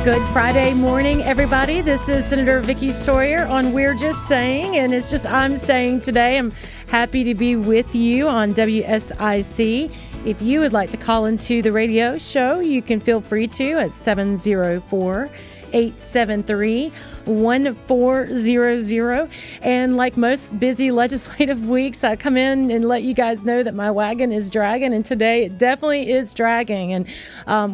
Good Friday morning, everybody. This is Senator Vickie Sawyer on We're Just Saying, and it's just I'm saying today. I'm happy to be with you on WSIC. If you would like to call into the radio show, you can feel free to at 704-873-1400. And like most busy legislative weeks, I come in and let you guys know that my wagon is dragging, and today it definitely is dragging. And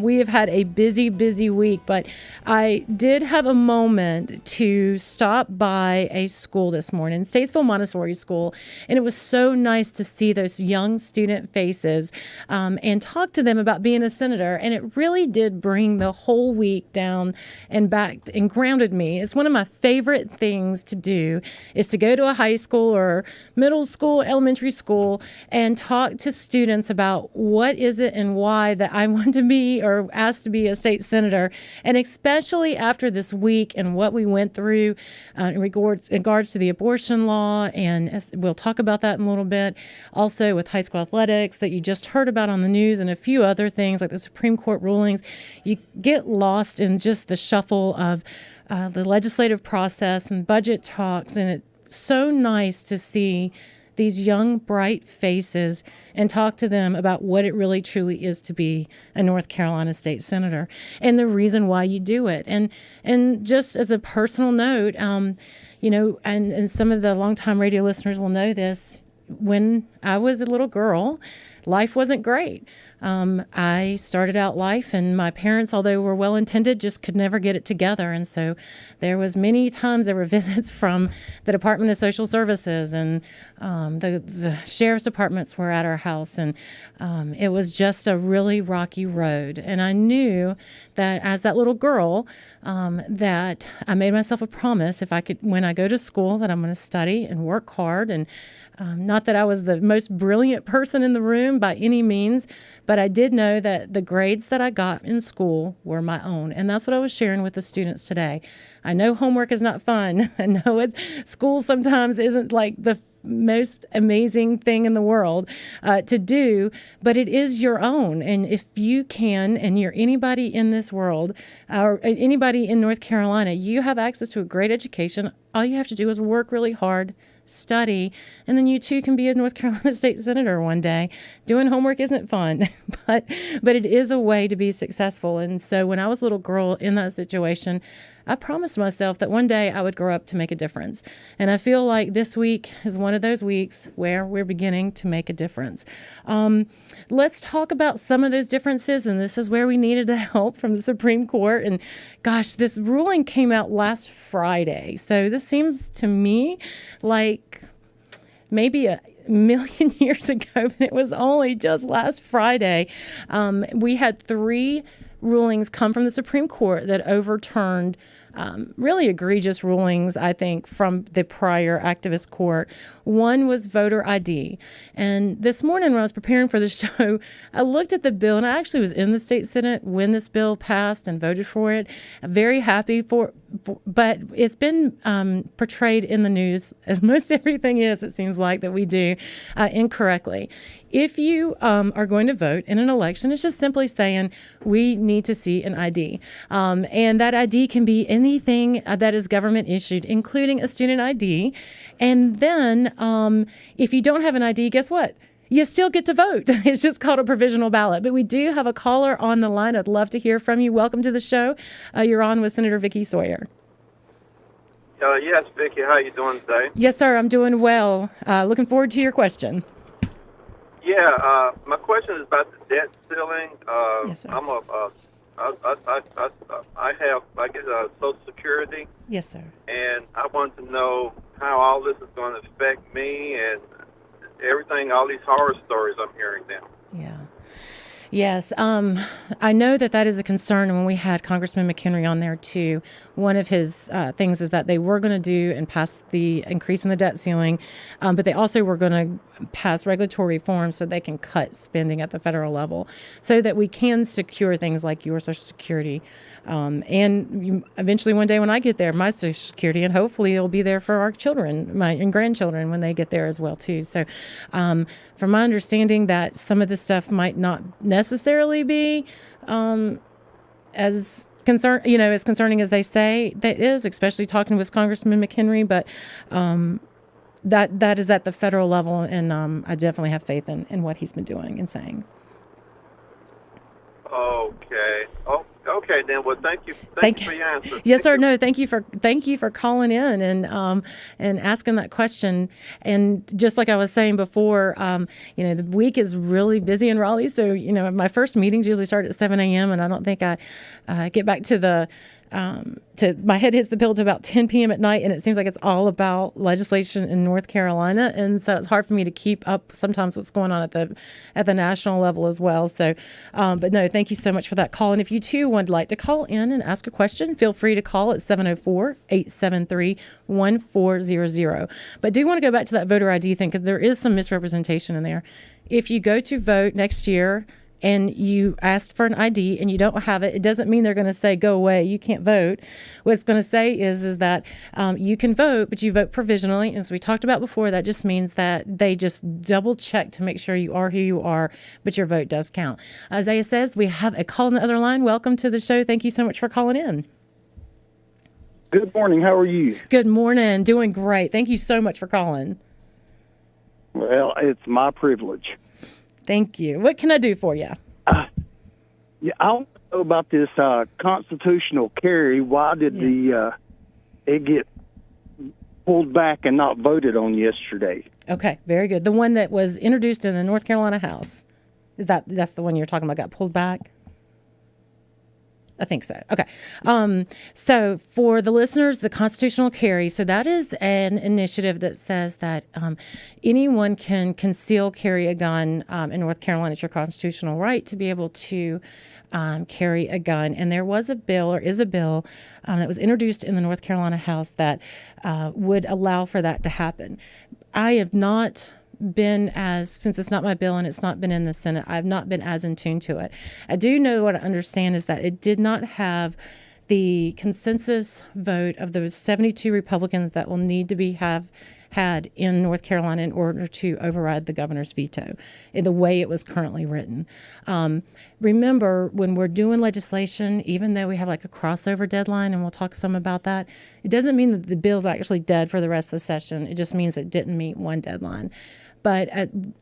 we have had a busy week, but I did have a moment to stop by a school this morning, Statesville Montessori School, and it was so nice to see those young student faces and talk to them about being a senator. And it really did bring the whole week down and back and grounded me. It's one of my favorite things to do is to go to a high school or middle school, elementary school, and talk to students about what is it and why that I want to be or asked to be a state senator. And especially after this week and what we went through in regards to the abortion law, and we'll talk about that in a little bit. Also with high school athletics that you just heard about on the news, and a few other things like the Supreme Court rulings. You get lost in just the shuffle of the legislative process and budget talks, and it's so nice to see these young, bright faces and talk to them about what it really truly is to be a North Carolina state senator and the reason why you do it. And just as a personal note, you know, and some of the longtime radio listeners will know this, when I was a little girl, life wasn't great. I started out life, and my parents, although were well-intended, just could never get it together. And so there was many times there were visits from the Department of Social Services, and the sheriff's departments were at our house. And it was just a really rocky road. And I knew that as that little girl, that I made myself a promise if I could, when I go to school, that I'm going to study and work hard. And not that I was the most brilliant person in the room by any means, but I did know that the grades that I got in school were my own. And that's what I was sharing with the students today. I know homework is not fun. I know school sometimes isn't like the most amazing thing in the world to do, but it is your own. And if you can, and you're anybody in this world, or anybody in North Carolina, you have access to a great education. All you have to do is work really hard, study, and then you too can be a North Carolina state senator one day. Doing homework isn't fun, but it is a way to be successful. And so when I was a little girl in that situation, I promised myself that one day I would grow up to make a difference. And I feel like this week is one of those weeks where we're beginning to make a difference. Let's talk about some of those differences, and this is where we needed the help from the Supreme Court. And gosh, this ruling came out last Friday. So this seems to me like maybe a million years ago, but it was only just last Friday. We had 3 rulings come from the Supreme Court that overturned really egregious rulings, I think, from the prior activist court. One was voter ID. And this morning when I was preparing for the show, I looked at the bill, and I actually was in the state Senate when this bill passed and voted for it. I'm very happy but it's been portrayed in the news, as most everything is, it seems like, that we do, incorrectly. If you are going to vote in an election, it's just simply saying we need to see an ID. And that ID can be anything that is government issued, including a student ID. And then if you don't have an ID, guess what? You still get to vote. It's just called a provisional ballot. But we do have a caller on the line. I'd love to hear from you. Welcome to the show. You're on with Senator Vickie Sawyer. Yes, Vicki, how are you doing today? Yes, sir. I'm doing well. Looking forward to your question. Yeah, my question is about the debt ceiling. Yes, sir. I get Social Security. Yes, sir. And I want to know how all this is going to affect me and everything, all these horror stories I'm hearing now. Yeah. Yes, I know that is a concern. When we had Congressman McHenry on there too, one of his things is that they were going to do and pass the increase in the debt ceiling, but they also were going to pass regulatory reforms so they can cut spending at the federal level so that we can secure things like your Social Security. And eventually one day when I get there, my Social Security, and hopefully it'll be there for our children, my and grandchildren when they get there as well too. So from my understanding that some of this stuff might not necessarily be as as concerning as they say that is, especially talking with Congressman McHenry, but that is at the federal level, and I definitely have faith in what he's been doing and saying. Okay. Oh, okay then. Well, thank you. Thank you for your answer. Yes, sir. No, thank you for calling in and asking that question. And just like I was saying before, the week is really busy in Raleigh. So my first meetings usually start at 7 a.m. and I don't think I get back to my head hits the pillow to about 10 p.m. at night, and it seems like it's all about legislation in North Carolina, and so it's hard for me to keep up sometimes what's going on at the national level as well. So, but no, thank you so much for that call. And if you too would like to call in and ask a question, feel free to call at 704-873-1400. But do want to go back to that voter ID thing because there is some misrepresentation in there. If you go to vote next year and you asked for an ID and you don't have it, it doesn't mean they're going to say, go away, you can't vote. What it's going to say is that you can vote, but you vote provisionally. As we talked about before, that just means that they just double check to make sure you are who you are, but your vote does count. Isaiah says we have a call on the other line. Welcome to the show. Thank you so much for calling in. Good morning. How are you? Good morning. Doing great. Thank you so much for calling. Well, it's my privilege. Thank you. What can I do for you? I want to know about this constitutional carry. Why did it get pulled back and not voted on yesterday? Okay, very good. The one that was introduced in the North Carolina House. That's the one you're talking about got pulled back? I think so. Okay. So for the listeners, the constitutional carry, so that is an initiative that says that anyone can conceal carry a gun in North Carolina. It's your constitutional right to be able to carry a gun. And there was a bill that was introduced in the North Carolina House that would allow for that to happen. I have not been since it's not my bill and it's not been in the Senate, I've not been as in tune to it. I do know what I understand is that it did not have the consensus vote of the 72 Republicans that will need to be had in North Carolina in order to override the governor's veto in the way it was currently written. Remember, when we're doing legislation, even though we have like a crossover deadline, and we'll talk some about that, it doesn't mean that the bill's actually dead for the rest of the session. It just means it didn't meet one deadline. But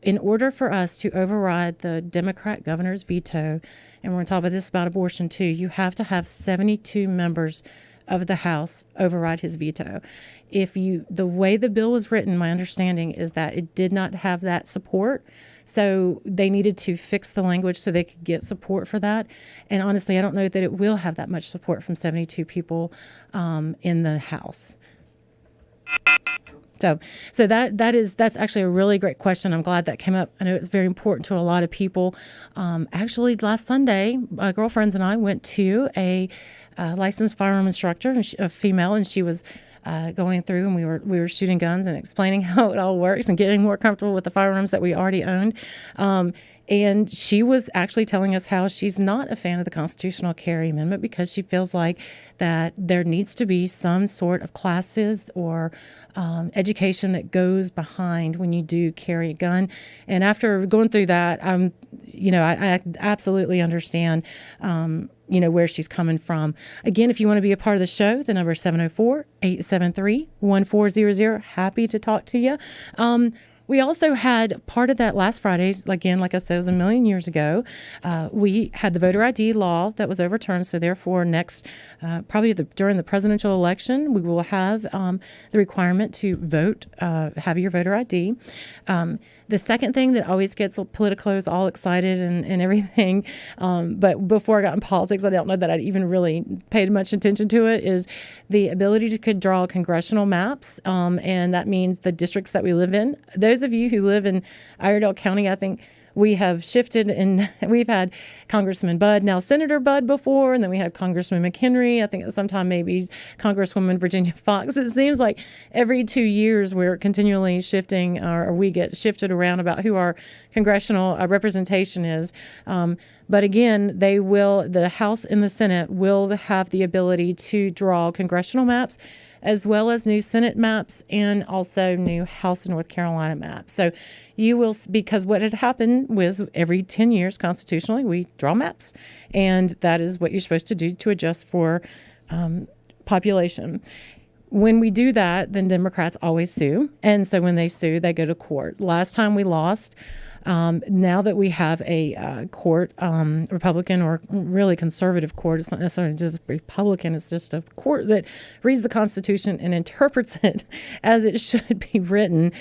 in order for us to override the Democrat governor's veto, and we're going to talk about this about abortion too, you have to have 72 members of the House override his veto. The way the bill was written, my understanding is that it did not have that support. So they needed to fix the language so they could get support for that. And honestly, I don't know that it will have that much support from 72 people in the House. So that's actually a really great question. I'm glad that came up. I know it's very important to a lot of people. Actually, last Sunday, my girlfriends and I went to a licensed firearm instructor, a female, and she was going through, and we were shooting guns and explaining how it all works and getting more comfortable with the firearms that we already owned. And she was actually telling us how she's not a fan of the constitutional carry amendment because she feels like that there needs to be some sort of classes or education that goes behind when you do carry a gun. And after going through that, I absolutely understand where she's coming from. Again, if you want to be a part of the show, the number is 704-873-1400. Happy to talk to you. We also had part of that last Friday, again, like I said, it was a million years ago. We had the voter ID law that was overturned. So therefore, next, probably during the presidential election, we will have the requirement to vote, have your voter ID. The second thing that always gets politicos all excited and everything, but before I got in politics, I don't know that I'd even really paid much attention to it, is the ability to draw congressional maps, and that means the districts that we live in. Those of you who live in Iredell County, I think we have shifted, and we've had Congressman Budd, now Senator Budd before, and then we had Congressman McHenry. I think at some time maybe Congresswoman Virginia Fox. It seems like every 2 years we're continually shifting, or we get shifted around about who our congressional representation is. But again, the House and the Senate will have the ability to draw congressional maps as well as new Senate maps and also new House of North Carolina maps. So you will, because what had happened was every 10 years constitutionally, we draw maps. And that is what you're supposed to do to adjust for population. When we do that, then Democrats always sue. And so when they sue, they go to court. Last time we lost. Now that we have a court, Republican or really conservative court, it's not necessarily just Republican, it's just a court that reads the Constitution and interprets it as it should be written.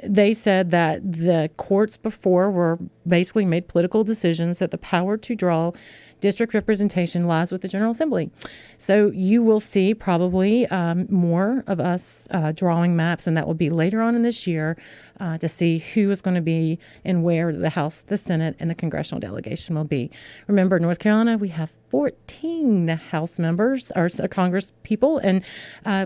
They said that the courts before were basically made political decisions, that the power to draw district representation lies with the General Assembly. So you will see probably more of us drawing maps, and that will be later on in this year to see who is going to be and where the House, the Senate, and the congressional delegation will be. Remember, North Carolina, we have 14 House members or Congress people, and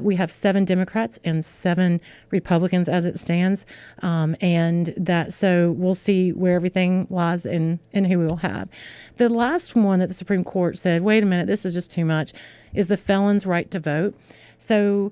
we have 7 Democrats and 7 Republicans as it stands. And that, so we'll see where everything lies and who we will have. The last one that the Supreme Court said, wait a minute, this is just too much, is the felon's right to vote. So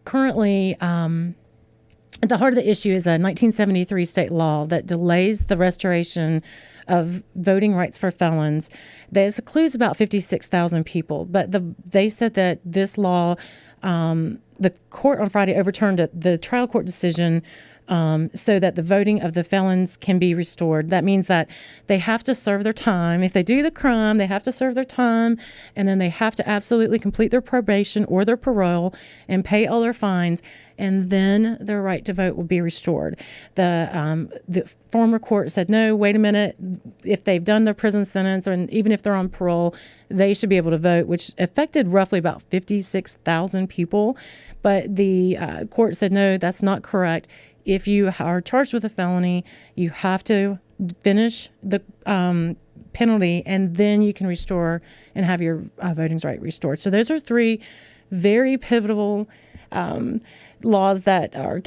currently, at the heart of the issue is a 1973 state law that delays the restoration of voting rights for felons. This includes about 56,000 people, but they said that this law, the court on Friday overturned the trial court decision so that the voting of the felons can be restored. That means that they have to serve their time. If they do the crime, they have to serve their time, and then they have to absolutely complete their probation or their parole and pay all their fines, and then their right to vote will be restored. The former court said, no, wait a minute. If they've done their prison sentence, or even if they're on parole, they should be able to vote, which affected roughly about 56,000 people. But the court said, no, that's not correct. If you are charged with a felony, you have to finish the penalty, and then you can restore and have your voting right restored. So those are 3 very pivotal laws that are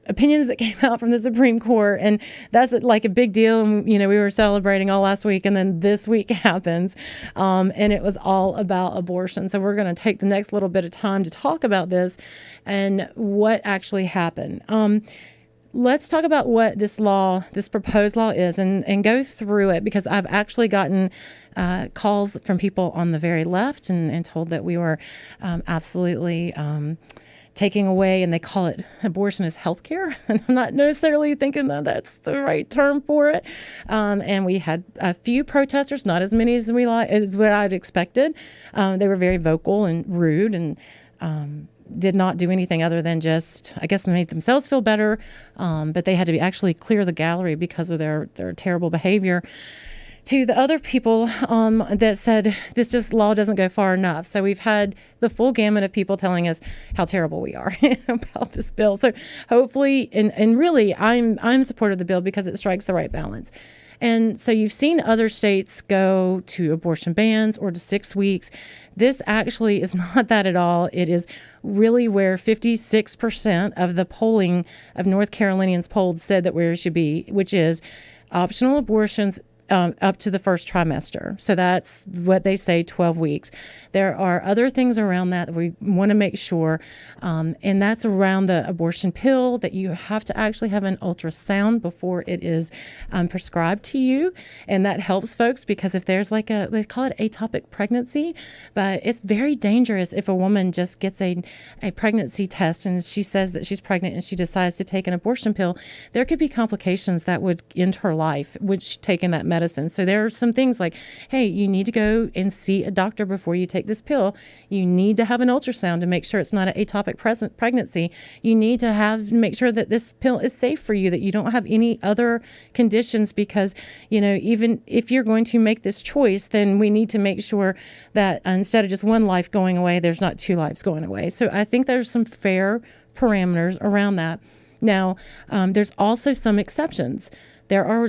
opinions that came out from the Supreme Court, and that's like a big deal. And we were celebrating all last week, and then this week happens, and it was all about abortion. So we're going to take the next little bit of time to talk about this and what actually happened. Let's talk about what this proposed law is, and go through it, because I've actually gotten calls from people on the very left and told that we were absolutely taking away, and they call it abortion as healthcare. And I'm not necessarily thinking that that's the right term for it. And we had a few protesters, not as many as what I'd expected. They were very vocal and rude, and did not do anything other than just, I guess, they made themselves feel better, but they had to actually clear the gallery because of their terrible behavior. To the other people that said this law doesn't go far enough. So we've had the full gamut of people telling us how terrible we are about this bill. So hopefully, and really, I'm supportive of the bill because it strikes the right balance. And so you've seen other states go to abortion bans or to 6 weeks. This actually is not that at all. It is really where 56% of the polling of North Carolinians polled said that where it should be, which is optional abortions up to the first trimester. So that's what they say, 12 weeks. There are other things around that we want to make sure, and that's around the abortion pill, that you have to actually have an ultrasound before it is prescribed to you. And that helps folks, because if there's they call it atopic pregnancy, but it's very dangerous if a woman just gets a pregnancy test and she says that she's pregnant and she decides to take an abortion pill. There could be complications that would end her life, which taking that medicine. So there are some things like, hey, you need to go and see a doctor before you take this pill. You need to have an ultrasound to make sure it's not an atopic pregnancy. You need to make sure that this pill is safe for you, that you don't have any other conditions, because, even if you're going to make this choice, then we need to make sure that instead of just one life going away, there's not 2 lives going away. So I think there's some fair parameters around that. Now, there's also some exceptions. There are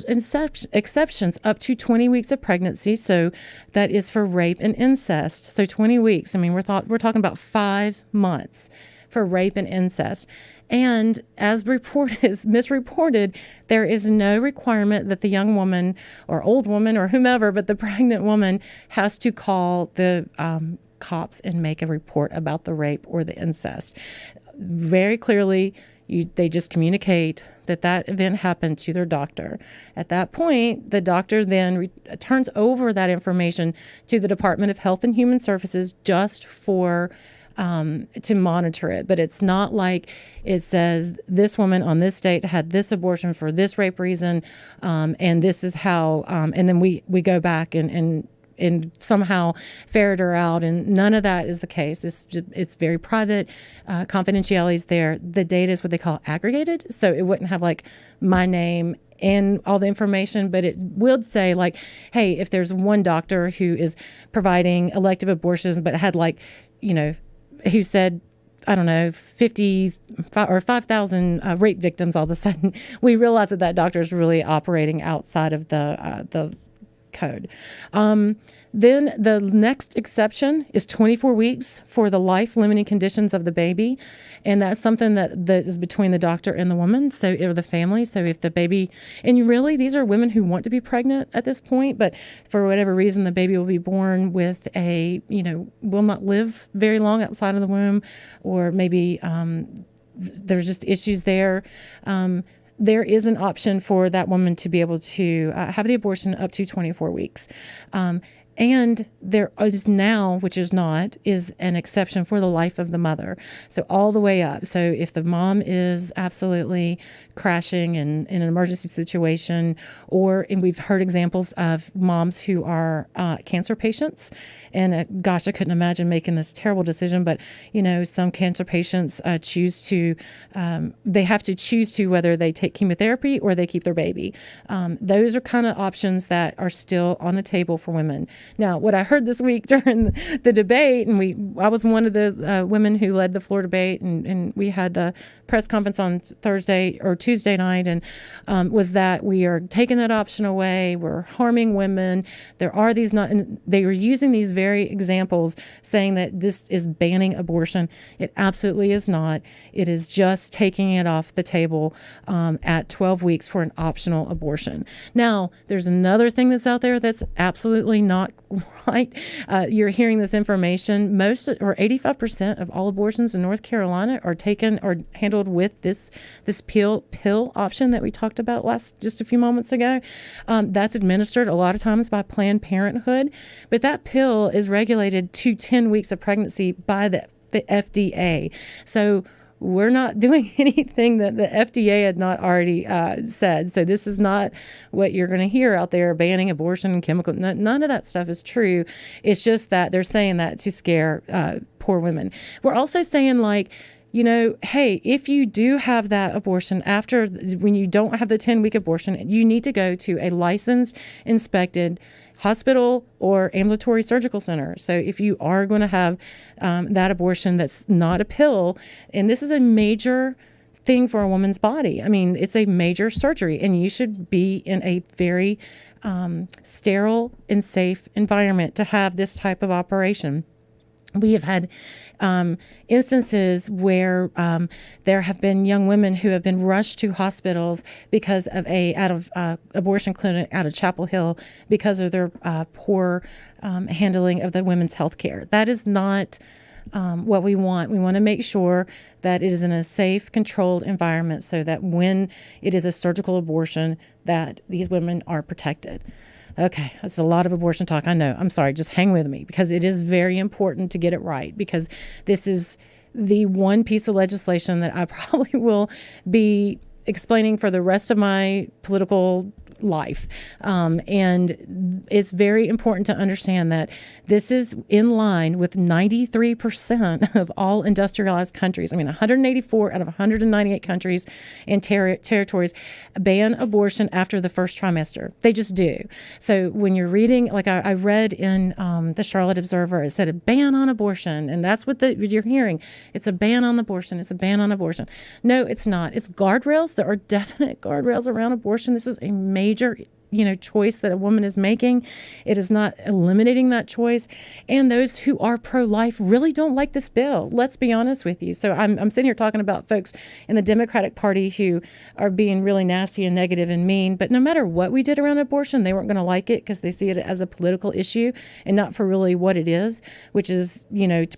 exceptions up to 20 weeks of pregnancy, so that is for rape and incest. So 20 weeks, we're talking about 5 months for rape and incest. And as misreported, there is no requirement that the young woman or old woman or whomever, but the pregnant woman has to call the cops and make a report about the rape or the incest. Very clearly, they just communicate that event happened to their doctor. At that point, the doctor then turns over that information to the Department of Health and Human Services just for to monitor it. But it's not like it says this woman on this date had this abortion for this rape reason, and this is how, and then we go back and somehow ferret her out, and none of that is the case. It's very private. Confidentiality is there. The data is what they call aggregated, so it wouldn't have like my name and all the information, but it would say like, hey, if there's one doctor who is providing elective abortions, but had like, who said, I don't know, 50 or 5,000 rape victims all of a sudden, we realize that doctor is really operating outside of the code. Then the next exception is 24 weeks for the life-limiting conditions of the baby, and that's something that is between the doctor and the woman, or the family. So if the baby, and really these are women who want to be pregnant at this point, but for whatever reason the baby will be born with will not live very long outside of the womb, or maybe there's just issues there. There is an option for that woman to be able to have the abortion up to 24 weeks. And there is now, which is not, is an exception for the life of the mother. So all the way up. So if the mom is absolutely crashing in an emergency situation, and we've heard examples of moms who are cancer patients. And gosh, I couldn't imagine making this terrible decision, but some cancer patients choose to, they have to choose to whether they take chemotherapy or they keep their baby. Those are kind of options that are still on the table for women. Now, what I heard this week during the debate, and I was one of the women who led the floor debate, and we had the press conference on Thursday or Tuesday night, and was that we are taking that option away. We're harming women. There are these they were using these very examples saying that this is banning abortion. It absolutely is not. It is just taking it off the table at 12 weeks for an optional abortion. Now, there's another thing that's out there that's absolutely not right. You're hearing this information. Most or 85% of all abortions in North Carolina are taken or handled with this pill option that we talked about just a few moments ago. That's administered a lot of times by Planned Parenthood, but that pill is regulated to 10 weeks of pregnancy by the FDA. So we're not doing anything that the FDA had not already said. So this is not what you're going to hear out there, banning abortion and chemical. None of that stuff is true. It's just that they're saying that to scare poor women. We're also saying hey, if you do have that abortion when you don't have the 10-week abortion, you need to go to a licensed, inspected hospital or ambulatory surgical center. So if you are going to have that abortion that's not a pill, and this is a major thing for a woman's body. I mean, it's a major surgery, and you should be in a very sterile and safe environment to have this type of operation. We have had instances where there have been young women who have been rushed to hospitals because of abortion clinic out of Chapel Hill because of their poor handling of the women's health care. That is not what we want. We want to make sure that it is in a safe, controlled environment so that when it is a surgical abortion, that these women are protected. Okay, that's a lot of abortion talk. I know. I'm sorry. Just hang with me because it is very important to get it right, because this is the one piece of legislation that I probably will be explaining for the rest of my political life. And it's very important to understand that this is in line with 93% of all industrialized countries. I mean, 184 out of 198 countries and territories ban abortion after the first trimester. They just do. So when you're reading, like I read in the Charlotte Observer, it said a ban on abortion, and that's what you're hearing. It's a ban on abortion. It's a ban on abortion. No, it's not. It's guardrails. There are definite guardrails around abortion. This is a major choice that a woman is making. It is not eliminating that choice. And those who are pro-life really don't like this bill. Let's be honest with you. So I'm sitting here talking about folks in the Democratic Party who are being really nasty and negative and mean. But no matter what we did around abortion, they weren't going to like it because they see it as a political issue and not for really what it is, which is,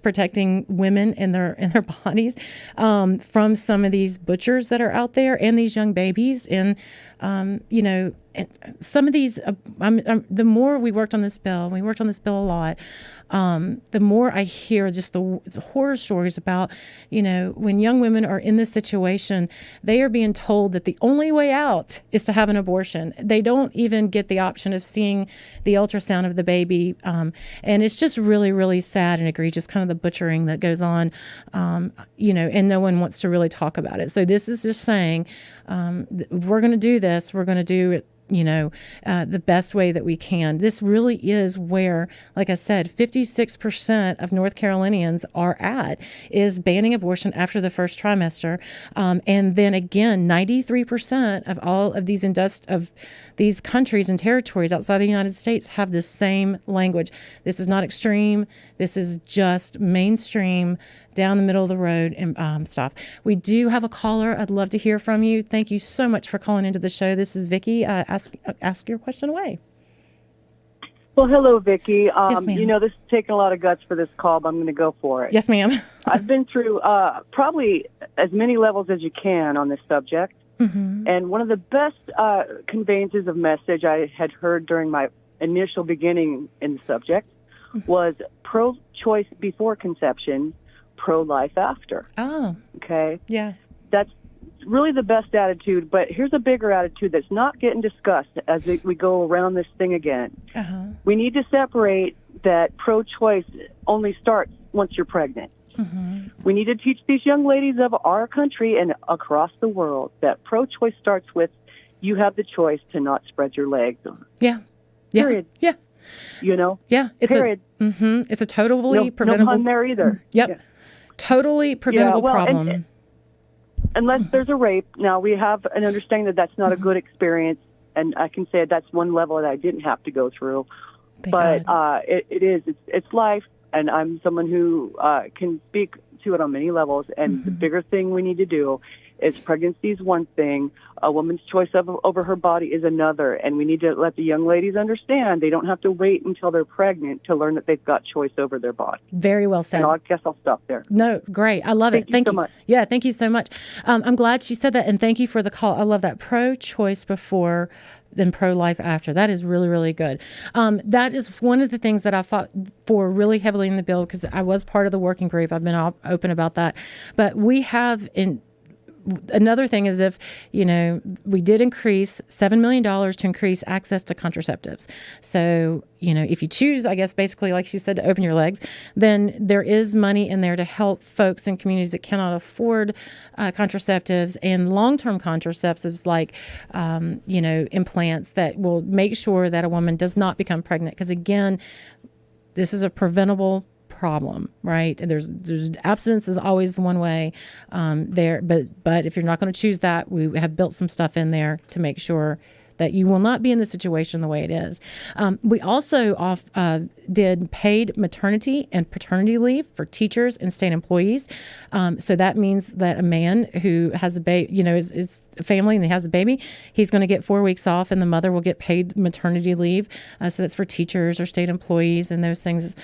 protecting women and their bodies from some of these butchers that are out there and these young babies. And, some of these, the more we worked on this bill, a lot, the more I hear just the horror stories about, when young women are in this situation, they are being told that the only way out is to have an abortion. They don't even get the option of seeing the ultrasound of the baby. And it's just really, really sad and egregious, kind of the butchering that goes on, and no one wants to really talk about it. So this is just saying, if we're going to do this, we're going to do it the best way that we can. This really is where, like I said, 56% of North Carolinians are at, is banning abortion after the first trimester. And then again, 93% of all of these countries and territories outside the United States have the same language. This is not extreme. This is just mainstream, down the middle of the road and stuff. We do have a caller. I'd love to hear from you. Thank you so much for calling into the show. This is Vickie. Ask your question away. Well, hello, Vickie. Yes, ma'am. This is taking a lot of guts for this call, but I'm going to go for it. Yes, ma'am. I've been through probably as many levels as you can on this subject. Mm-hmm. And one of the best conveyances of message I had heard during my initial beginning in the subject was pro-choice before conception, pro-life after. Oh. Okay? Yeah. That's really the best attitude, but here's a bigger attitude that's not getting discussed as we go around this thing again. Uh-huh. We need to separate that pro-choice only starts once you're pregnant. Mm-hmm. We need to teach these young ladies of our country and across the world that pro-choice starts with you have the choice to not spread your legs. Yeah. Period. Yeah. Yeah. It's a totally preventable. No pun there either. Yep. Yeah. Totally preventable problem. And unless there's a rape. Now, we have an understanding that that's not a good experience, and I can say that's one level that I didn't have to go through. But it is. It's life, and I'm someone who can speak to it on many levels, and the bigger thing we need to do is pregnancy is one thing, a woman's choice over her body is another, and we need to let the young ladies understand they don't have to wait until they're pregnant to learn that they've got choice over their body. Very well said. And I guess I'll stop there. No, great. I love it. Thank you so much. Yeah, thank you so much. I'm glad she said that, and thank you for the call. I love that. Pro-choice before, then pro-life after. That is really, really good. That is one of the things that I fought for really heavily in the bill because I was part of the working group. I've been open about that. But we have another thing is if, we did increase $7 million to increase access to contraceptives. So, if you choose, I guess, basically, like she said, to open your legs, then there is money in there to help folks in communities that cannot afford contraceptives and long-term contraceptives like, implants that will make sure that a woman does not become pregnant. Because again, this is a preventable problem, right? And there's abstinence is always the one way there, but if you're not going to choose that, we have built some stuff in there to make sure that you will not be in the situation the way it is. We also did paid maternity and paternity leave for teachers and state employees. So that means that a man who has a baby, is a family and he has a baby, he's going to get 4 weeks off, and the mother will get paid maternity leave. So that's for teachers or state employees and those things.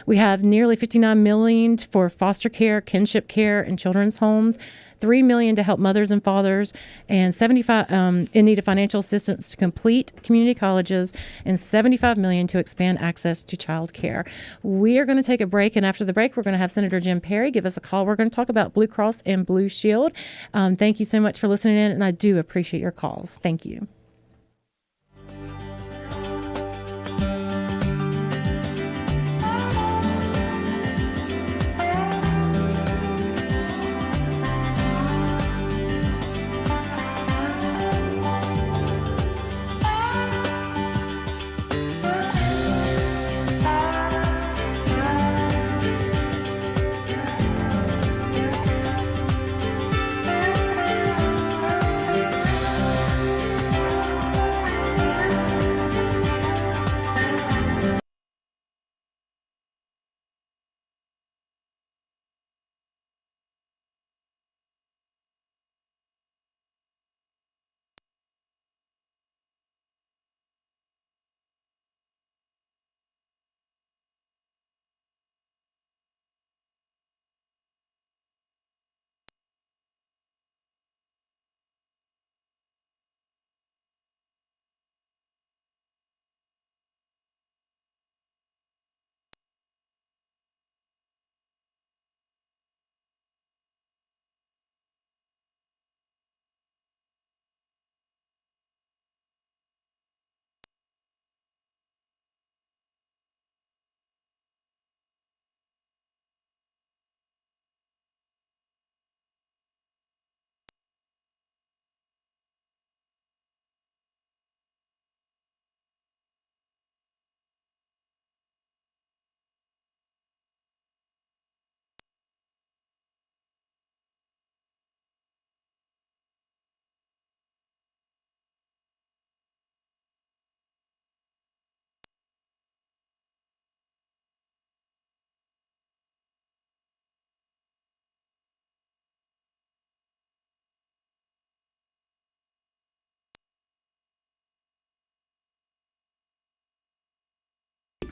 We have nearly $59 million for foster care, kinship care, and children's homes. $3 million to help mothers and fathers, and $75 in need of financial assistance to complete community colleges, and $75 million to expand access to child care. We are going to take a break, and after the break, we're going to have Senator Jim Perry give us a call. We're going to talk about Blue Cross and Blue Shield. Thank you so much for listening in, and I do appreciate your calls. Thank you.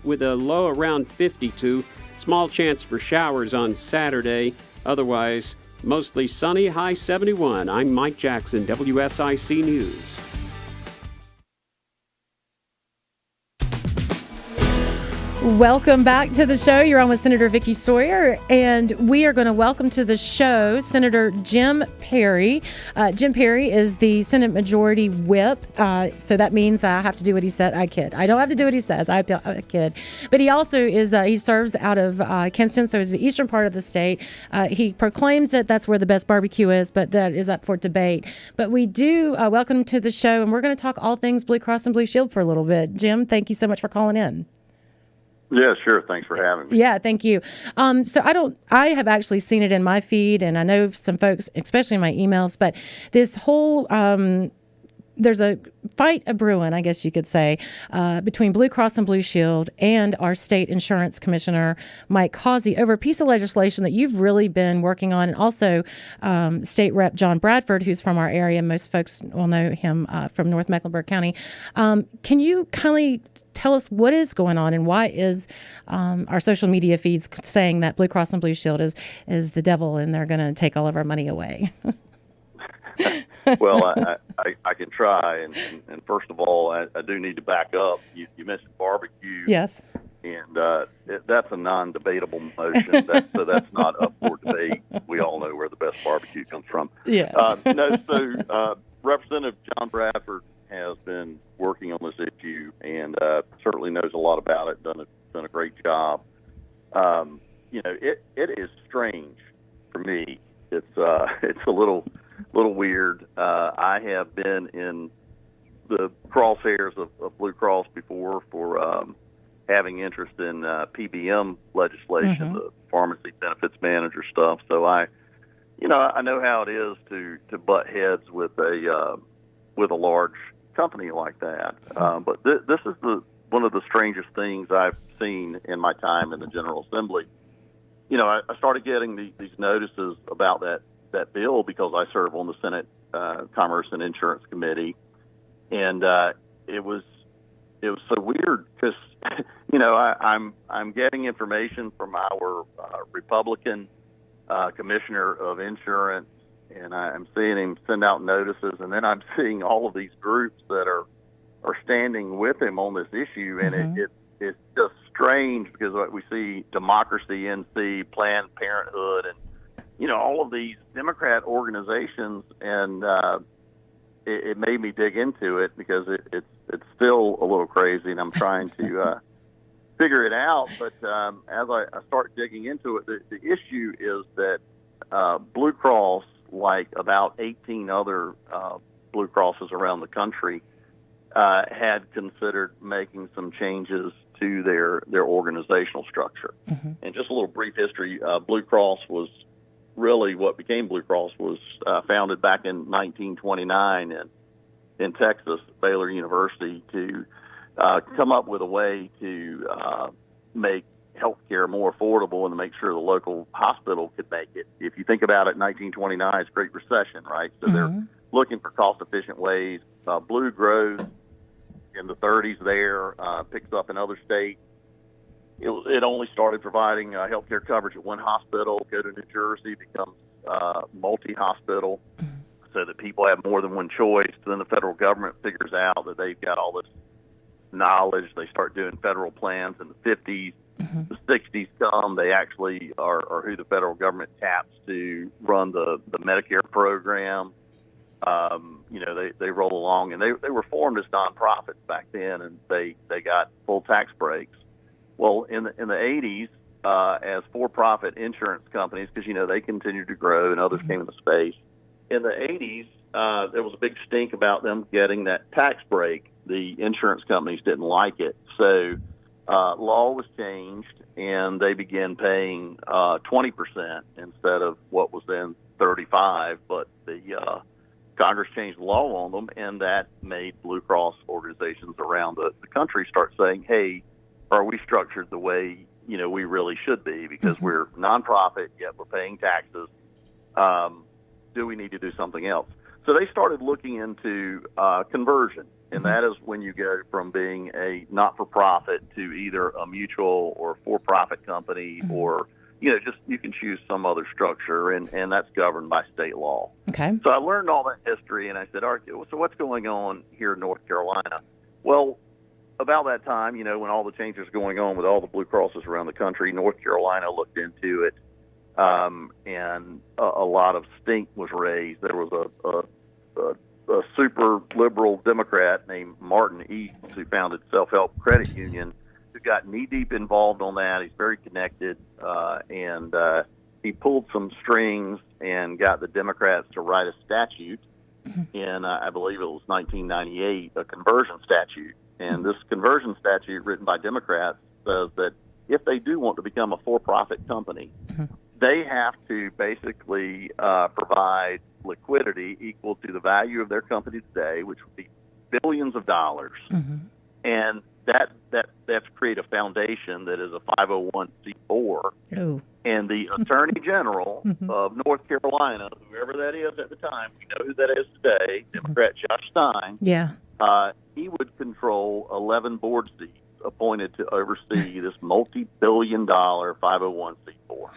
with a low around 52. Small chance for showers on Saturday. Otherwise, mostly sunny, high 71. I'm Mike Jackson, WSIC News. Welcome back to the show. You're on with Senator Vickie Sawyer, and we are going to welcome to the show Senator Jim Perry. Jim Perry is the Senate Majority Whip, so that means I have to do what he said. I kid. I don't have to do what he says. I kid. But he also is, he serves out of Kinston, so it's the eastern part of the state. He proclaims that that's where the best barbecue is, but that is up for debate. But we do welcome him to the show, and we're going to talk all things Blue Cross and Blue Shield for a little bit. Jim, thank you so much for calling in. Yeah, sure. Thanks for having me. Yeah, thank you. So I have actually seen it in my feed, and I know some folks, especially in my emails, but this whole, there's a fight brewing, I guess you could say, between Blue Cross and Blue Shield and our state insurance commissioner, Mike Causey, over a piece of legislation that you've really been working on, and also State Rep John Bradford, who's from our area. Most folks will know him from North Mecklenburg County. Can you kindly tell us what is going on, and why is our social media feeds saying that Blue Cross and Blue Shield is the devil and they're going to take all of our money away? Well, I can try, and first of all, I do need to back up. You mentioned barbecue. Yes. And that's a non-debatable motion, so that's not up for debate. We all know where the best barbecue comes from. Yes. Representative John Bradford has been working on this issue and certainly knows a lot about it. Done a great job. It is strange for me. It's a little weird. I have been in the crosshairs of Blue Cross before for having interest in PBM legislation, the pharmacy benefits manager stuff. So I know how it is to butt heads with a large company like that. But this is one of the strangest things I've seen in my time in the General Assembly. I started getting these notices about that bill because I serve on the Senate Commerce and Insurance Committee, and it was so weird because I'm getting information from our Republican commissioner of insurance, and I'm seeing him send out notices, and then I'm seeing all of these groups that are standing with him on this issue, and it's just strange because we see Democracy NC, Planned Parenthood, and all of these Democrat organizations, and it made me dig into it because it's still a little crazy, and I'm trying to figure it out. But as I start digging into it, the issue is that Blue Cross, like about 18 other Blue Crosses around the country, had considered making some changes to their organizational structure. And just a little brief history, Blue Cross was really what became Blue Cross was founded back in 1929 in Texas, Baylor University, to come up with a way to make healthcare more affordable and to make sure the local hospital could make it. If you think about it, 1929 is Great Recession, right? So they're looking for cost-efficient ways. Blue grows in the 30s there, picks up in other states. It only started providing healthcare coverage at one hospital. Go to New Jersey, becomes multi-hospital so that people have more than one choice. Then the federal government figures out that they've got all this knowledge. They start doing federal plans in the 50s. The 60s come. They actually are who the federal government taps to run the Medicare program. They roll along, and they were formed as nonprofits back then, and they got full tax breaks. Well, in the 80s, as for-profit insurance companies, because they continued to grow and others came into space. In the 80s, there was a big stink about them getting that tax break. The insurance companies didn't like it, so law was changed, and they began paying 20% instead of what was then 35%. But the Congress changed the law on them, and that made Blue Cross organizations around the country start saying, "Hey, are we structured the way we really should be? Because we're nonprofit, yet we're paying taxes. Do we need to do something else?" So they started looking into conversion, and that is when you go from being a not-for-profit to either a mutual or for-profit company, or just you can choose some other structure, and that's governed by state law. Okay. So I learned all that history, and I said, all right, so what's going on here in North Carolina? Well, about that time, when all the changes were going on with all the Blue Crosses around the country, North Carolina looked into it, and a lot of stink was raised. There was a super liberal Democrat named Martin East who founded Self-Help Credit Union, who got knee-deep involved on that. He's very connected, and he pulled some strings and got the Democrats to write a statute in, I believe it was 1998, a conversion statute. And this conversion statute written by Democrats says that if they do want to become a for-profit company, they have to basically provide liquidity equal to the value of their company today, which would be billions of dollars. And that's create a foundation that is a 501c4. Oh. And the Attorney General of North Carolina, whoever that is at the time, we know who that is today, Democrat Josh Stein. Yeah. He would control 11 board seats appointed to oversee this multi-billion-dollar 501c4.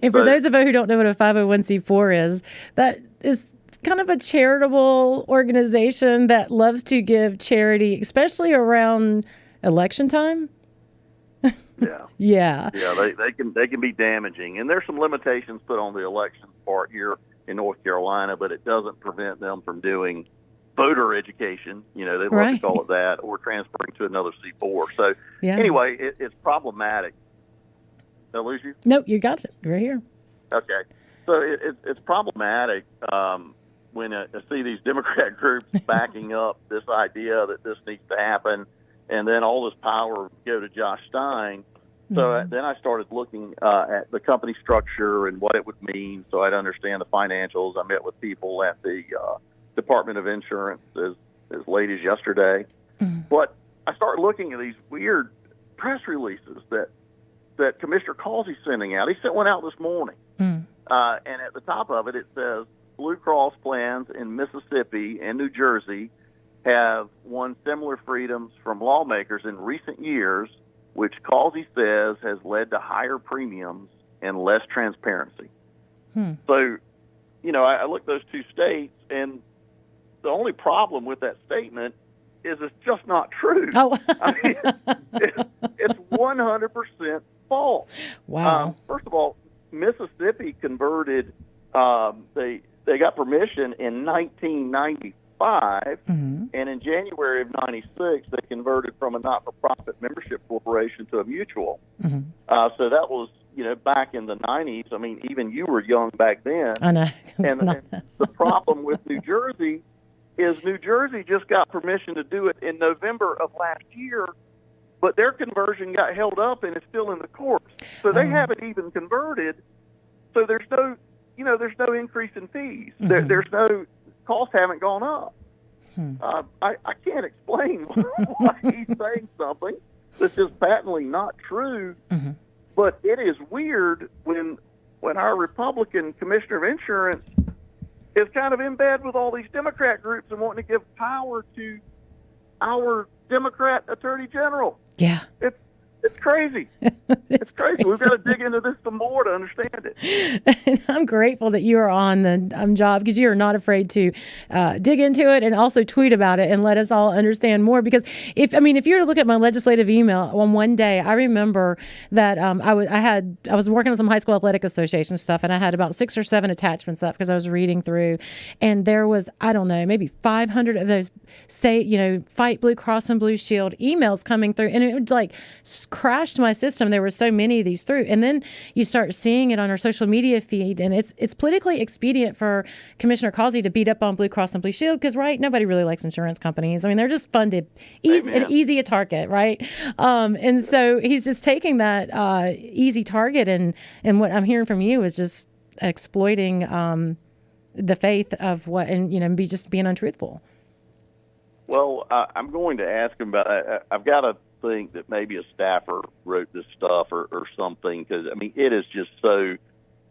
And for those of you who don't know what a 501c4 is, that is kind of a charitable organization that loves to give charity, especially around election time. Yeah. They can be damaging, and there's some limitations put on the elections part here in North Carolina, but it doesn't prevent them from doing voter education. They love to call it that, or transferring to another C4. So anyway, it's problematic. Did I lose you? No, you got it right here. Okay, so it's problematic when I see these Democrat groups backing up this idea that this needs to happen, and then all this power go to Josh Stein. So then I started looking at the company structure and what it would mean, so I'd understand the financials. I met with people at the Department of Insurance as late as yesterday. But I started looking at these weird press releases that Commissioner Causey's sending out. He sent one out this morning, and at the top of it, it says Blue Cross plans in Mississippi and New Jersey have won similar freedoms from lawmakers in recent years, which Causey says has led to higher premiums and less transparency. So, I looked at those two states, and the only problem with that statement is it's just not true. Oh. I mean, it's 100% false. Wow. First of all, Mississippi converted, they got permission in 1995, and in January of 96, they converted from a not-for-profit membership corporation to a mutual. So that was, back in the 90s. I mean, even you were young back then. I know. And the problem with New Jersey is New Jersey just got permission to do it in November of last year, but their conversion got held up and it's still in the courts. So they haven't even converted. So there's no, there's no increase in fees. There's no costs haven't gone up. I can't explain why he's saying something that's just patently not true. But it is weird when our Republican Commissioner of Insurance is kind of in bed with all these Democrat groups and wanting to give power to our Democrat Attorney General. Yeah. It's crazy. It's crazy. We've got to dig into this some more to understand it. And I'm grateful that you are on the job, because you are not afraid to dig into it and also tweet about it and let us all understand more. Because if you were to look at my legislative email on one day, I remember that I was working on some high school athletic association stuff, and I had about 6 or 7 attachments up because I was reading through, and there was, I don't know, maybe 500 of those Fight Blue Cross and Blue Shield emails coming through, and it would crashed my system. There were so many of these through, and then you start seeing it on our social media feed, and it's politically expedient for Commissioner Causey to beat up on Blue Cross and Blue Shield because, right, nobody really likes insurance companies. I mean, they're just funded easy a target, right? And so he's just taking that easy target, and what I'm hearing from you is just exploiting the faith of what, and just being untruthful. Well, I'm going to ask him about. I've got to think that maybe a staffer wrote this stuff or something, because it is just so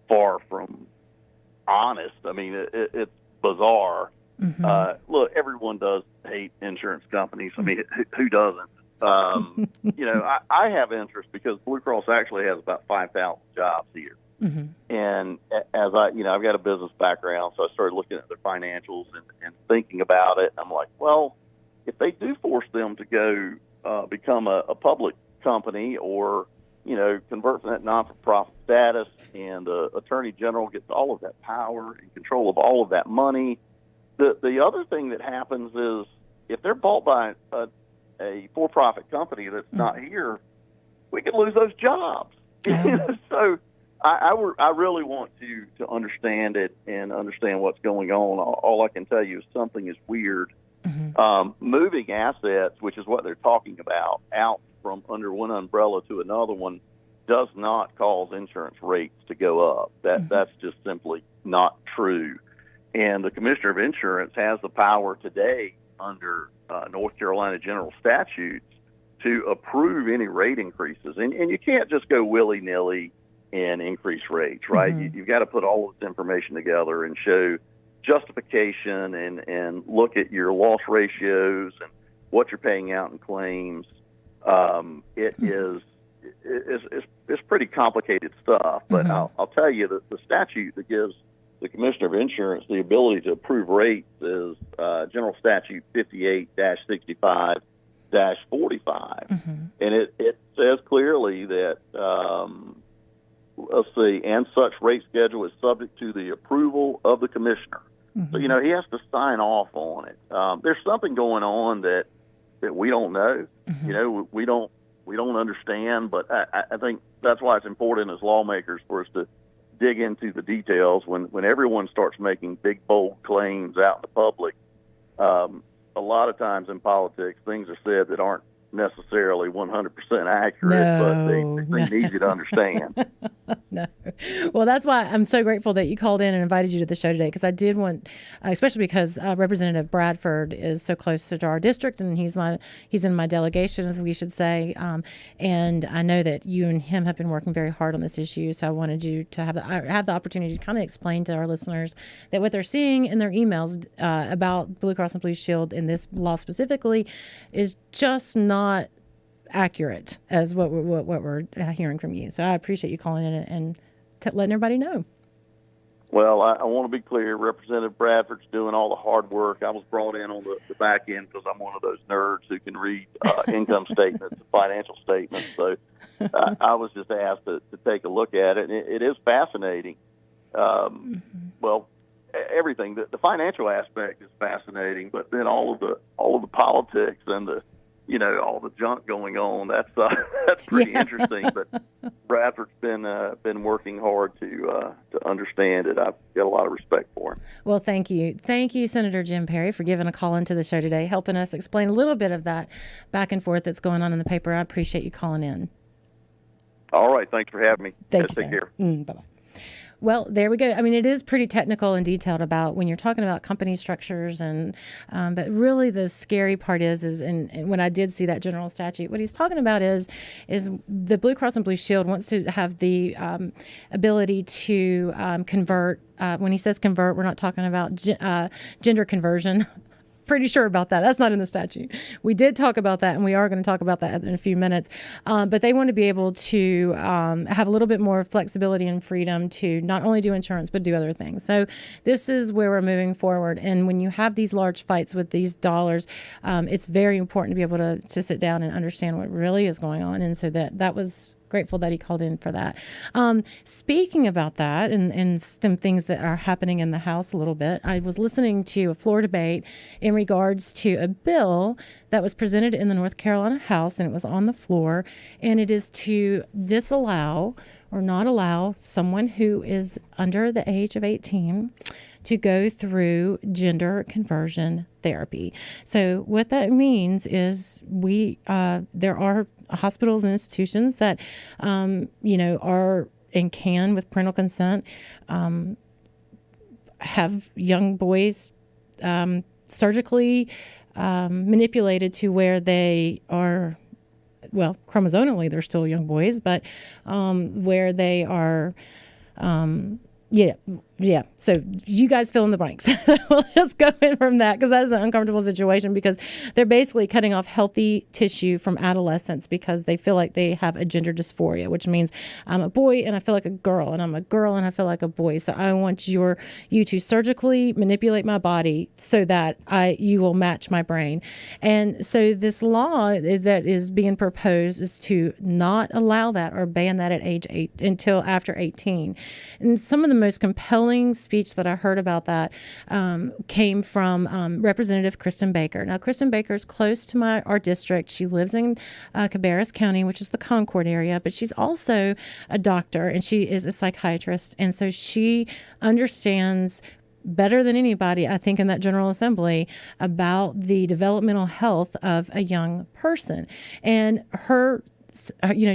far from honest. I mean, bizarre. Look, everyone does hate insurance companies. I mean, who doesn't? I have interest because Blue Cross actually has about 5,000 jobs here. And as I've got a business background, so I started looking at their financials and thinking about it. I'm like, well, if they do force them to go become a public company or, convert from that non-for-profit status, and the Attorney General gets all of that power and control of all of that money, the other thing that happens is if they're bought by a for-profit company that's not here, we could lose those jobs. So I really want to understand it and understand what's going on. All I can tell you is something is weird. Moving assets, which is what they're talking about, out from under one umbrella to another one does not cause insurance rates to go up. That's just simply not true. And the Commissioner of Insurance has the power today under North Carolina general statutes to approve any rate increases. And you can't just go willy-nilly and increase rates, right? You've got to put all of this information together and show justification and look at your loss ratios and what you're paying out in claims. It's pretty complicated stuff, but I'll tell you that the statute that gives the Commissioner of Insurance the ability to approve rates is General Statute 58-65-45. And it says clearly that, and such rate schedule is subject to the approval of the Commissioner. So, he has to sign off on it. There's something going on that we don't know. We don't understand, but I think that's why it's important as lawmakers for us to dig into the details. When everyone starts making big, bold claims out in the public, a lot of times in politics, things are said that aren't necessarily 100% accurate, but they need you to understand. No. Well, that's why I'm so grateful that you called in and invited you to the show today, because I did want, especially because Representative Bradford is so close to our district, and he's in my delegation, as we should say, and I know that you and him have been working very hard on this issue, so I wanted you to have the opportunity to kind of explain to our listeners that what they're seeing in their emails about Blue Cross and Blue Shield in this law specifically is just not accurate as what we're hearing from you. So I appreciate you calling in and letting everybody know. Well, I want to be clear. Representative Bradford's doing all the hard work. I was brought in on the back end because I'm one of those nerds who can read income statements and financial statements. So I was just asked to take a look at it. And it is fascinating. Well, everything. The financial aspect is fascinating, but then all of the politics and the all the junk going on. That's pretty interesting. But Bradford's been working hard to understand it. I've got a lot of respect for him. Well, thank you, Senator Jim Perry, for giving a call into the show today, helping us explain a little bit of that back and forth that's going on in the paper. I appreciate you calling in. All right, thanks for having me. Thank you, take care. Bye-bye. Well, there we go. I mean, it is pretty technical and detailed about when you're talking about company structures, and but really the scary part is and when I did see that general statute, what he's talking about is the Blue Cross and Blue Shield wants to have the ability to convert. When he says convert, we're not talking about gender conversion. Pretty sure about that. That's not in the statute. We did talk about that, and we are going to talk about that in a few minutes. But they want to be able to have a little bit more flexibility and freedom to not only do insurance, but do other things. So this is where we're moving forward. And when you have these large fights with these dollars, it's very important to be able to sit down and understand what really is going on. And so that was grateful that he called in for that. Speaking about that and some things that are happening in the House a little bit, I was listening to a floor debate in regards to a bill that was presented in the North Carolina House, and it was on the floor, and it is to disallow or not allow someone who is under the age of 18 to go through gender conversion therapy. So what that means is there are hospitals and institutions that, are and can, with parental consent, have young boys surgically manipulated to where they are, well, chromosomally they're still young boys, but where they are, Yeah, so you guys fill in the blanks. We'll just go in from that because that is an uncomfortable situation because they're basically cutting off healthy tissue from adolescents because they feel like they have a gender dysphoria, which means I'm a boy and I feel like a girl, and I'm a girl and I feel like a boy. So I want you to surgically manipulate my body so that you will match my brain. And so this law is being proposed is to not allow that or ban that at age 8 until after 18. And some of the most compelling speech that I heard about that came from Representative Kristen Baker. Now, Kristen Baker is close to our district. She lives in Cabarrus County, which is the Concord area, but she's also a doctor and she is a psychiatrist. And so she understands better than anybody, I think, in that General Assembly about the developmental health of a young person. And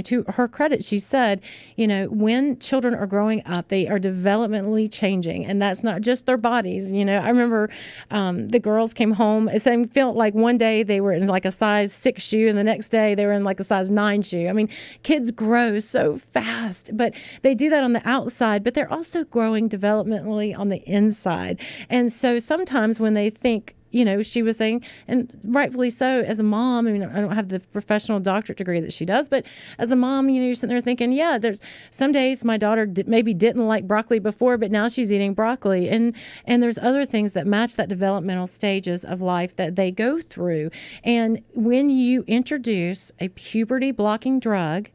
to her credit, she said, when children are growing up, they are developmentally changing, and that's not just their bodies. I remember the girls came home and felt like one day they were in like a size 6 shoe, and the next day they were in like a size 9 shoe. I mean, kids grow so fast, but they do that on the outside, but they're also growing developmentally on the inside. And so sometimes when they think, she was saying, and rightfully so, as a mom, I mean, I don't have the professional doctorate degree that she does, but as a mom, you're sitting there thinking, yeah, there's some days my daughter maybe didn't like broccoli before, but now she's eating broccoli. And there's other things that match that developmental stages of life that they go through. And when you introduce a puberty blocking drug,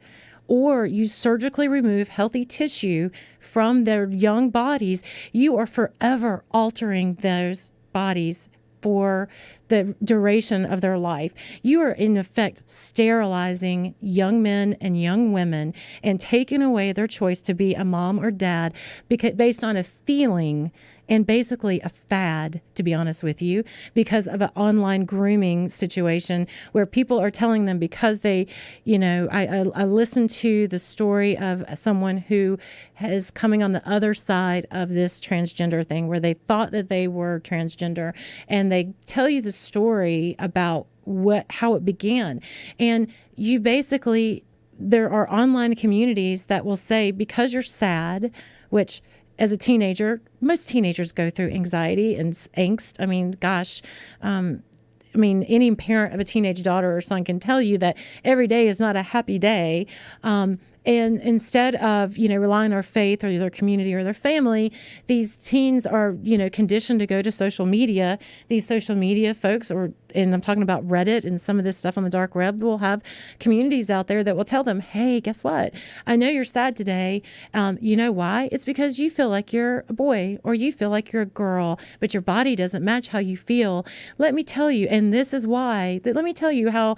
or you surgically remove healthy tissue from their young bodies, you are forever altering those bodies for the duration of their life. You are, in effect, sterilizing young men and young women and taking away their choice to be a mom or dad based on a feeling and basically a fad, to be honest with you, because of an online grooming situation where people are telling them because they, I listened to the story of someone who is coming on the other side of this transgender thing where they thought that they were transgender, and they tell you the story about how it began. And you basically, there are online communities that will say, because you're sad, which as a teenager, most teenagers go through anxiety and angst. I mean, gosh, any parent of a teenage daughter or son can tell you that every day is not a happy day. And instead of, relying on our faith or their community or their family, these teens are, conditioned to go to social media. These social media folks, and I'm talking about Reddit and some of this stuff on the dark web, will have communities out there that will tell them, hey, guess what? I know you're sad today. You know why? It's because you feel like you're a boy or you feel like you're a girl, but your body doesn't match how you feel. Let me tell you, and this is why, let me tell you how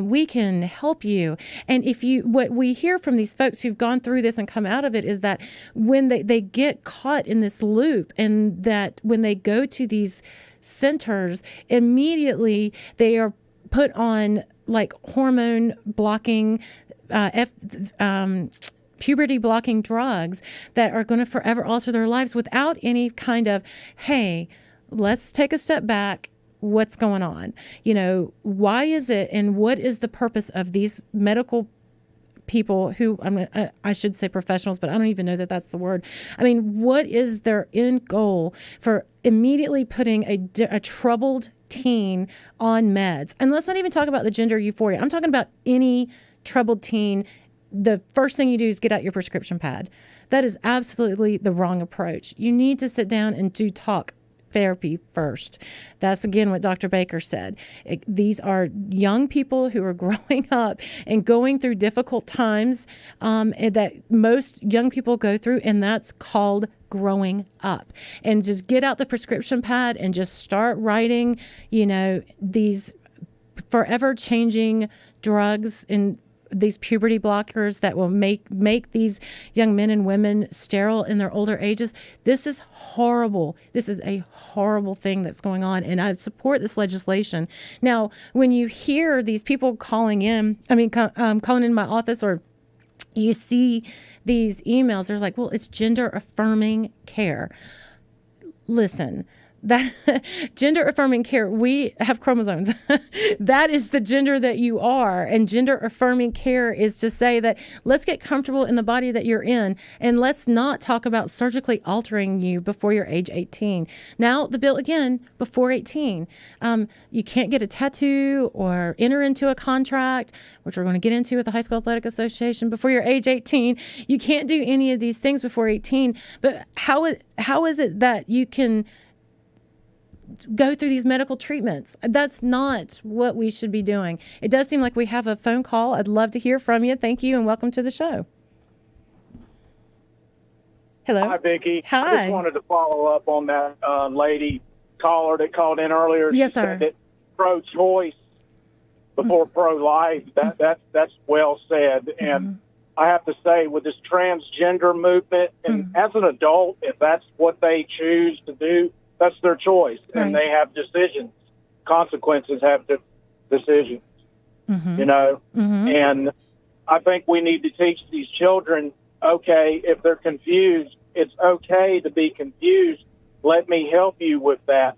we can help you. And what we hear from these folks who've gone through this and come out of it is that when they get caught in this loop, and that when they go to these centers, immediately they are put on like hormone blocking, puberty blocking drugs that are going to forever alter their lives without any kind of, hey, let's take a step back. What's going on? Why is it, and what is the purpose of these medical people who, I should say professionals, but I don't even know that that's the word. I mean, what is their end goal for immediately putting a troubled teen on meds? And let's not even talk about the gender euphoria. I'm talking about any troubled teen. The first thing you do is get out your prescription pad. That is absolutely the wrong approach. You need to sit down and do talk therapy first. That's again what Dr. Baker said. These are young people who are growing up and going through difficult times that most young people go through, and that's called growing up. And just get out the prescription pad and just start writing, these forever changing drugs and these puberty blockers that will make these young men and women sterile in their older ages. This is horrible. This is a horrible thing that's going on, and I support this legislation. Now, when you hear these people calling in my office, or you see these emails, there's like, well, it's gender affirming care. Listen, that gender affirming care, we have chromosomes. That is the gender that you are. And gender affirming care is to say that let's get comfortable in the body that you're in, and let's not talk about surgically altering you before you're age 18. Now, the bill again, before 18, you can't get a tattoo or enter into a contract, which we're going to get into with the High School Athletic Association, before you're age 18. You can't do any of these things before 18. But how is it that you can go through these medical treatments? That's not what we should be doing. It does seem like we have a phone call. I'd love to hear from you. Thank you and welcome to the show. Hello. Hi, Vickie. Hi. I just wanted to follow up on that lady caller that called in earlier. Yes, she sir. said that pro-choice before pro-life. That's well said. And I have to say, with this transgender movement, and as an adult, if that's what they choose to do, that's their choice, and they have decisions. Consequences have decisions, you know. And I think we need to teach these children, okay, if they're confused, it's okay to be confused. Let me help you with that.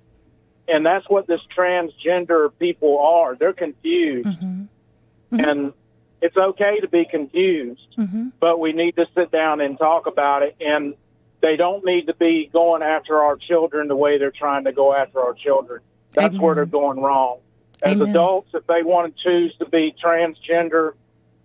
And that's what this transgender people are. They're confused. And it's okay to be confused, but we need to sit down and talk about it. And they don't need to be going after our children the way they're trying to go after our children. That's where they're going wrong. As adults, if they want to choose to be transgender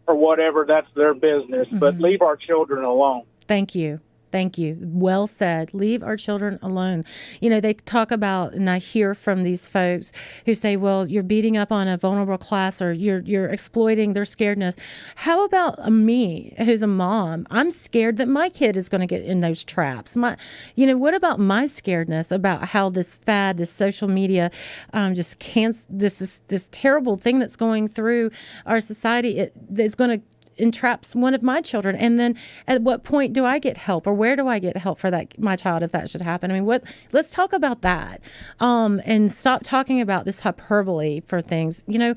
or whatever, that's their business. But leave our children alone. Thank you. Thank you. Well said. Leave our children alone. You know, they talk about, and I hear from these folks who say, well, you're beating up on a vulnerable class, or you're exploiting their scaredness. How about me, who's a mom? I'm scared that my kid is going to get in those traps. What about my scaredness about how this fad, this social media, this terrible thing that's going through our society is going to entraps one of my children? And then at what point do I get help, or where do I get help for my child if that should happen? I mean, let's talk about that, and stop talking about this hyperbole for things. You know,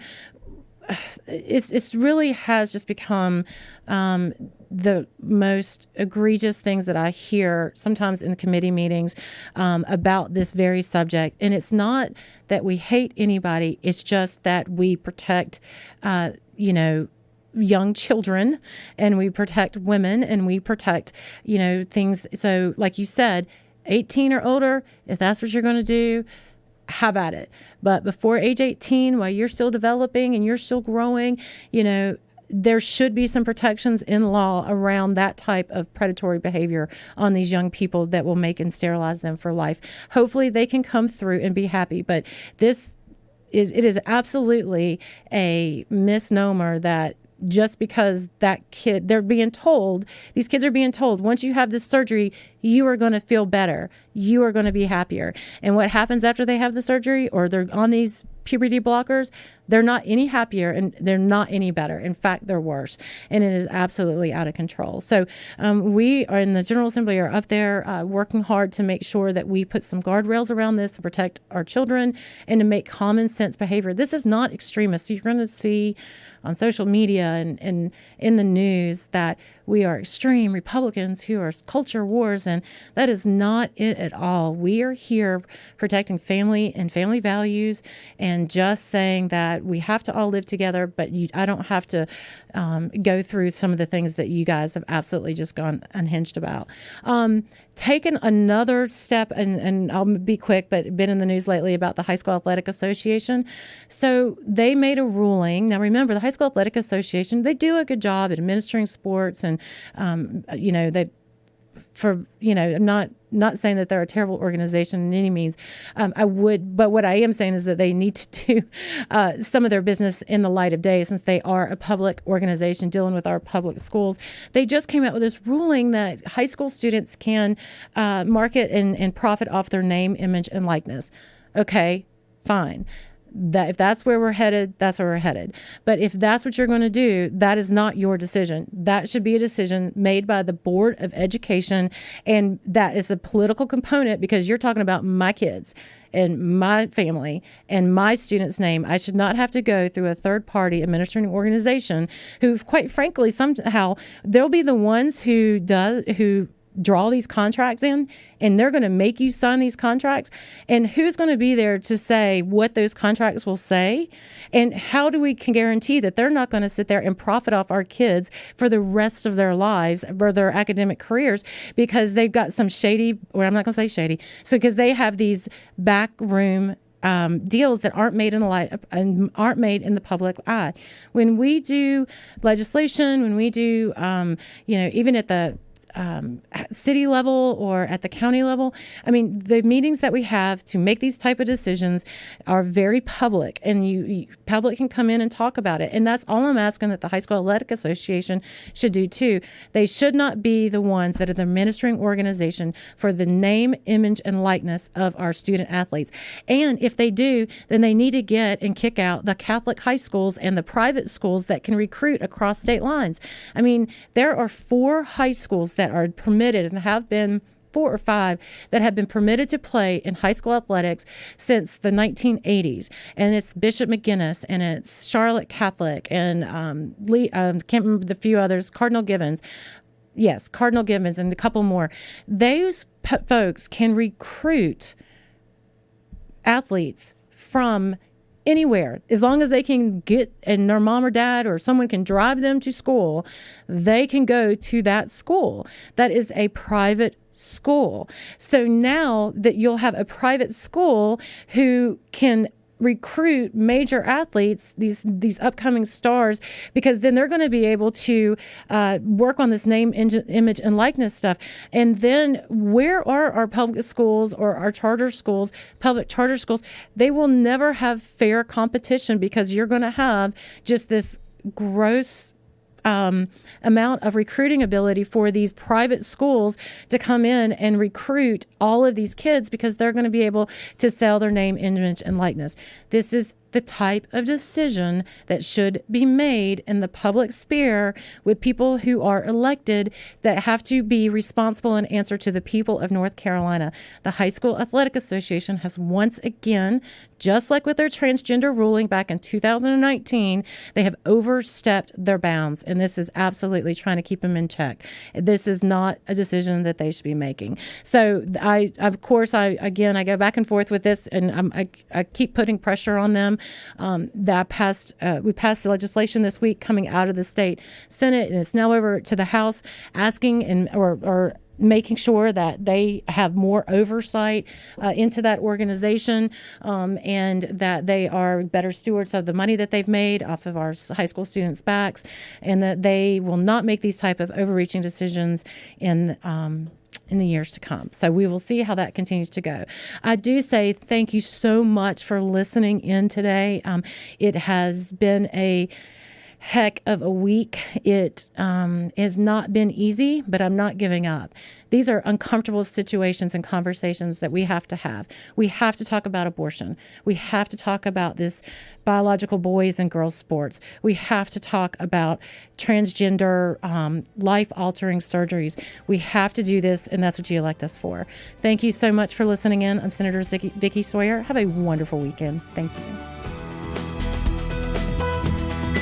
it's really has just become the most egregious things that I hear sometimes in the committee meetings about this very subject. And it's not that we hate anybody. It's just that we protect, young children, and we protect women, and we protect, things. So like you said, 18 or older, if that's what you're going to do, have at it. But before age 18, while you're still developing and you're still growing, there should be some protections in law around that type of predatory behavior on these young people that will make and sterilize them for life. Hopefully they can come through and be happy. But it is absolutely a misnomer that just because that kid, these kids are being told, once you have this surgery, you are going to feel better. You are going to be happier. And what happens after they have the surgery, or they're on these puberty blockers, they're not any happier, and they're not any better. In fact, they're worse. And it is absolutely out of control. So we are in the General Assembly are up there working hard to make sure that we put some guardrails around this to protect our children and to make common sense behavior. This is not extremist. You're going to see on social media and in the news that we are extreme Republicans who are culture wars, and that is not it at all. We are here protecting family and family values, and just saying that we have to all live together, but I don't have to go through some of the things that you guys have absolutely just gone unhinged about. Taken another step, and I'll be quick, but been in the news lately about the High School Athletic Association. So they made a ruling. Now remember, the High School Athletic Association, they do a good job at administering sports, and I'm not saying that they're a terrible organization in any means. But what I am saying is that they need to do some of their business in the light of day, since they are a public organization dealing with our public schools. They just came out with this ruling that high school students can market and profit off their name, image, and likeness. Okay, fine. That if that's where we're headed, that's where we're headed. But if that's what you're going to do, that is not your decision. That should be a decision made by the Board of Education, and that is a political component, because you're talking about my kids and my family and my student's name. I should not have to go through a third-party administrative organization who, quite frankly, somehow they'll be the ones who draw these contracts in, and they're going to make you sign these contracts. And who's going to be there to say what those contracts will say? And how do we can guarantee that they're not going to sit there and profit off our kids for the rest of their lives, for their academic careers, because they've got some shady, or I'm not going to say shady, so because they have these backroom deals that aren't made in the light and aren't made in the public eye. When we do legislation, when we do, even at the city level or at the county level, I mean, the meetings that we have to make these type of decisions are very public, and you public can come in and talk about it. And that's all I'm asking that the High School Athletic Association should do too. They should not be the ones that are the administering organization for the name, image, and likeness of our student athletes. And if they do, then they need to get and kick out the Catholic high schools and the private schools that can recruit across state lines. I mean, there are 4 high schools that are permitted, and have been 4 or 5 that have been permitted to play in high school athletics since the 1980s. And it's Bishop McGuinness, and it's Charlotte Catholic, and can't remember the few others, Cardinal Gibbons. Yes, Cardinal Gibbons and a couple more. Those folks can recruit athletes from anywhere, as long as they can get, and their mom or dad or someone can drive them to school, they can go to that school. That is a private school. So now that you'll have a private school who can recruit major athletes, these upcoming stars, because then they're going to be able to work on this name, image, and likeness stuff. And then where are our public schools or our charter schools, public charter schools? They will never have fair competition, because you're going to have just this gross amount of recruiting ability for these private schools to come in and recruit all of these kids, because they're going to be able to sell their name, image, and likeness. This is the type of decision that should be made in the public sphere with people who are elected, that have to be responsible and answer to the people of North Carolina. The High School Athletic Association has once again, just like with their transgender ruling back in 2019, they have overstepped their bounds, and this is absolutely trying to keep them in check. This is not a decision that they should be making. So I go back and forth with this, and I keep putting pressure on them. We passed the legislation this week coming out of the state Senate, and it's now over to the House, asking or making sure that they have more oversight into that organization, and that they are better stewards of the money that they've made off of our high school students' backs, and that they will not make these type of overreaching decisions in the years to come. So we will see how that continues to go. I do say thank you so much for listening in today. It has been a heck of a week. It has not been easy, but I'm not giving up. These are uncomfortable situations and conversations that we have to have. We have to talk about abortion. We have to talk about this biological boys and girls sports. We have to talk about transgender life-altering surgeries. We have to do this, and that's what you elect us for. Thank you so much for listening in. I'm Senator Vickie Sawyer. Have a wonderful weekend. Thank you.